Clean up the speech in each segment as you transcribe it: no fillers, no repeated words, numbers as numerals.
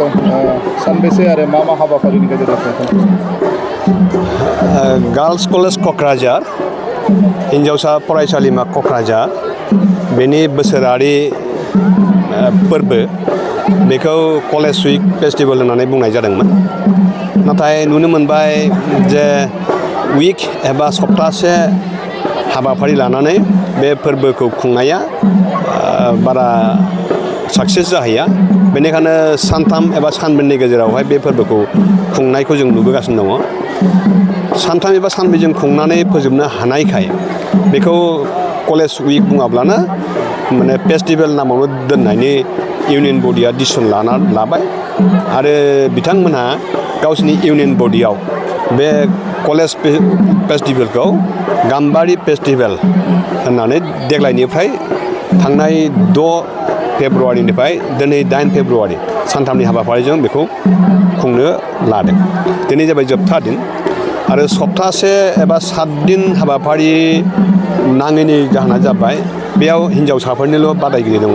कलेजाव सानबेसे आरो मा मा हाबाफारिनि गेजेरजों गार्ल्स कलेज क'क्राझार हिन्जावसा फरायसालिमा क'क्राझार बेनि बोसोरारि फोरबो बेखौ कलेज उइक फेस्टिभेल होननानै बुंनाय जादोंमोन नाथाय नुनो मोनबाय जे उइक एबा सप्तासे हाबाफारि लानानै बे फोरबोखौ खुंनाया बारा साक्सेस जाहैया बेनिखायनो सानथाम एबा सानब्रैनि गेजेरावहाय बे फोरबोखौ खुंनायखौ जों नुबोगासिनो दङ सानथाम एबा सानब्रैजों खुंनानै फोजोबनो हानायखाय बेखौ कलेज उइक बुङाब्लानो माने फेस्टिभेल नामावनो दोननायनि इउनियन बडिया डिसिसन लाबाय आरो बिथांमोनहा गावसिनि इउनियन बडियाव बे कलेज फेस्टिभेलखौ गाम्बारि फेस्टिभेल होननानै देग्लायनिफ्राय थांनाय 6 फेब्रुवारिनिफ्राय दिनै 8 फेब्रुवारि सानथामनि हाबाफारिजों बेखौ खुंनो लादों दिनै जाबाय जोबथा दिन आरो सप्तासे एबा 7 दिन हाबाफारि नाङैनि जाहोना जाबाय बेयाव हिन्जावसाफोरनिल' बादायगिरि दङ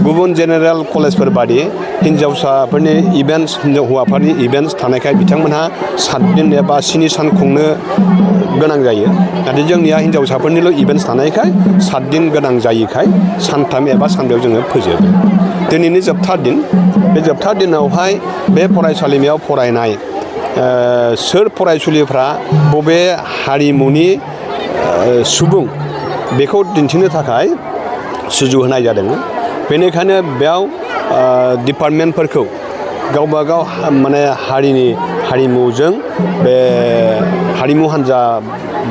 गुबुन जेनेरेल कलेजफोर बादि हिन्जावसाफोरनि इभेन्ट्स हौवाफोरनि इभेन्ट्स थानायखाय बिथांमोनहा 7 दिन एबा 7 सान खुंनो गोनां जायो नाथाय जोंनिया हिन्जावसाफोरनिल' इभेन्ट्स थानायखाय 7 दिन गोनां जायैखाय सानथाम एबा सानब्रैयाव जोङो फोजोबो दिनैनि जोबथा दिन बे जोबथा दिनावहाय बे फरायसालिमायाव फरायनाय सोर फरायसुलिफ्रा बबे हारिमुनि सुबुं बेखौ दिन्थिनो थाखाय सुजु होनाय जादों बेनिखायनो बेयाव डिपार्टमेन्टफोरखौ गावबागाव माने हारिमुजों बे हारिमु हान्जा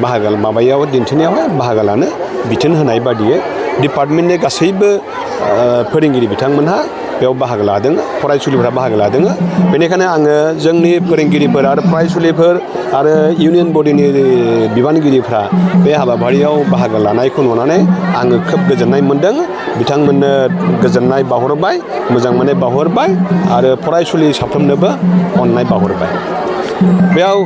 बाहागो माबायाव दिन्थिनायावहाय बाहागो लानो बिथोन होनाय बादियै डिपार्टमेन्टनि गासैबो फोरोंगिरि बिथांमोनहा बेयाव बाहागो लादों फरायसुलिफोरा बाहागो लादों बेनिखायनो आङो जोंनि फोरोंगिरिफोर आरो फरायसुलिफोर आरो इउनियन बडिनि बिबानगिरिफ्रा बे हाबाफारियाव बाहागो लानायखौ नुनानै आङो खोब गोजोननाय मोन्दों बिथांमोननो गोजोननाय बावहरबाय मोजां मोननाय बावहरबाय आरो फरायसुलि साफ्रोमनोबो अननाय बावहरबाय बेयाव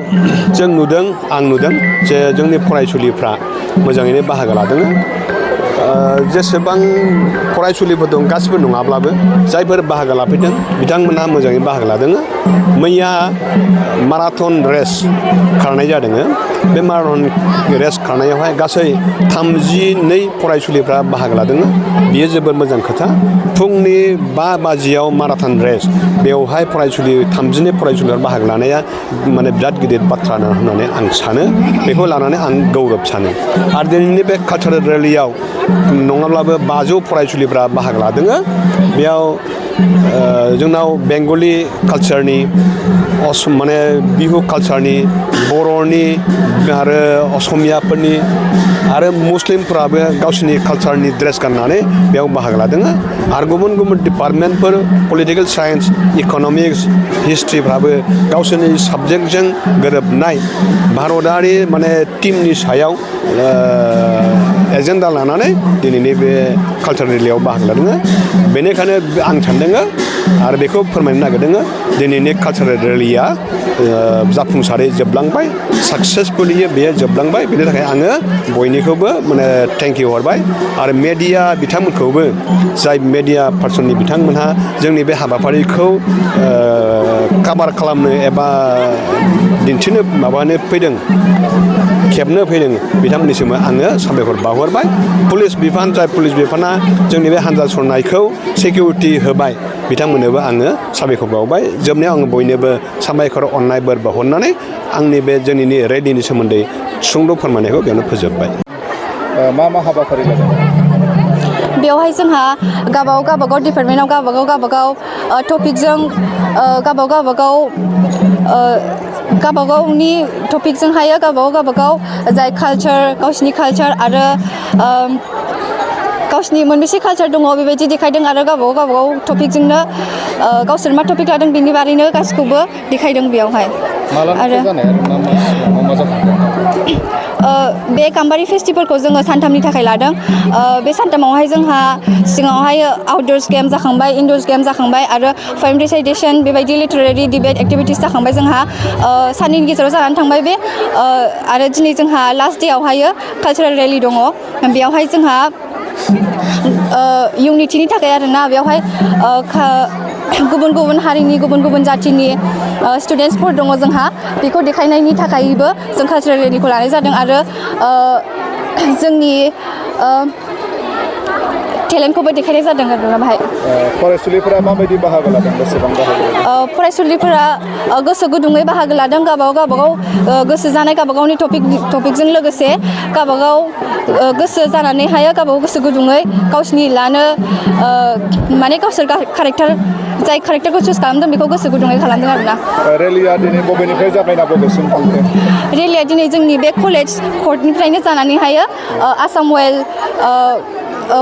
जों नुदों आं नुदों जे जोंनि फरायसुलिफ्रा मोजाङैनो बाहागो लादों जेसेबां फरायसुलिफोर दं गासिबो नङाब्लाबो जायफोर बाहागो लाफैदों बिथांमोनहा मोजाङै बाहागो लादों मैया माराथन रेस खारनाय जादों बे माराथन रेस खारनायावहाय गासै 32 फरायसुलिफ्रा बाहागो लादों बियो जोबोद मोजां खोथा फुंनि 5 बाजियाव माराथन रेस बेवहाय 32 फरायसुलिफ्रा बाहागो लानाया माने बिराद गिदिर बाथ्रा होननानै आं सानो बेखौ लानानै आं गौरब सानो आरो दिनैनि बे कालचारेल रेलियाव नङाब्लाबो 500 फरायसुलिफ्रा बाहागो लादों बेयाव जोंनाव बेंगलि कालचारनि माने बिहु कालचारनि बर'नि आरो असमियाफोरनि आरो मुस्लिमफोराबो गावसिनि कालचारनि ड्रेस गाननानै बेयाव बाहागो लादों आरो गुबुन गुबुन डिपार्टमेन्टफोर पलिटिकेल साइन्स इक'नमिक्स हिस्ट्रिफ्राबो गावसोरनि साबजेक्टजों गोरोबनाय भारतारि माने टीमनि सायाव एजेन्डा लानानै दिनैनि बे कालचारेल रेलियाव बाहागो लादों बेनिखायनो आं सान्दों आरो बेखौ फोरमायनो नागिरदों दिनैनि कालचारेल रेलिया जाफुंसारै जोबलांबाय साक्सेसफुलि बेयो जोबलांबाय बेनि थाखाय आङो बयनिखौबो माने थेंक इउ हरबाय आरो मेडिया बिथांमोनखौबो जाय मेडिया पार्सननि बिथांमोनहा जोंनि बे हाबाफारिखौ काभार खालामनो एबा दिन्थिनो माबानो फैदों खेबनो फैदों बिथांमोननिसिम आङो साबायखर बावहरबाय पुलिस बिफान जाय पुलिस बिफाना जोंनि बे हान्जा सरनायखौ सिकिउरिटि होबाय बिथांमोननोबो आङो साबायखर बावबाय जोबनायाव आङो बयनोबो साबायखर अननाय बोर बावहरनानै आंनि बे जोंनि रेलिनि सोमोन्दै सुंद' फोरमायनायखौ बेयावनो फोजोबबाय मा हाबाफारि लादों बेवहाय जोंहा गावबागाव डिपार्टमेन्टआव गावबागाव टपिकजों गावबागावनि टपिकजोंहाय गावबागाव जाय कालचार गावसिनि कालचार आरो गावसिनि मोनबेसे कालचार दङ बेबायदि देखायदों आरो गावबागाव टपिकजोंनो गावसोर मा टपिक लादों बिनि बारैनो गासिखौबो देखायदों बेयावहाय आरो बे गाम्बारि फेस्टिभेलखौ जोङो सानथामनि थाखाय लादों बे सानथामावहाय जोंहा सिगाङावहाय आउटडोर्स गेम जाखांबाय इनडोर्स गेम जाखांबाय आरो पोएम रिसाइटेसन बेबायदि लिटारेरि डिबेट एक्टिभिटिस जाखांबाय जोंहा साननैनि गेजेराव जानानै थांबाय बे आरो दिनै जोंहा लास्ट डेआवहाय कालचारेल रेलि दङ बेयावहाय जोंहा इउनिटिनि थाखाय आरोना बेवहाय गुबुन गुबुन हारिनि गुबुन गुबुन जातिनि स्टुडेन्टसफोर दङ जोंहा बेखौ देखायनायनि थाखायबो जों कालचारेल रेलिखौ लानाय जादों आरो जोंनि टेलेन्टखौबो देखायनाय जादों आरो बाहाय फरायसुलिफोरा माबायदि बाहागो लादों बेसेबां बाहागो फरायसुलिफोरा गोसो गुदुङै बाहागो लादों गावबागाव गोसो जानाय गावबागावनि टपिकजों लोगोसे गावबागाव गोसो जानानैहाय गावबागाव गोसो गुदुङै गावसिनि लानो माने गावसोर जाय कारेक्टारखौ चुज खालामदों बेखौ गोसो गुदुङै खालामदों आरोना रेलिया दिनै बबेनिफ्राय जागायना बबेसिम थांखो रेलिया दिनै जोंनि बे कलेज कर्टनिफ्रायनो जानानैहाय आसाम वेल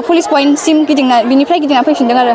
पुलिस पइन्टसिम बिनिफ्राय गिदिंना फैफिनदों आरो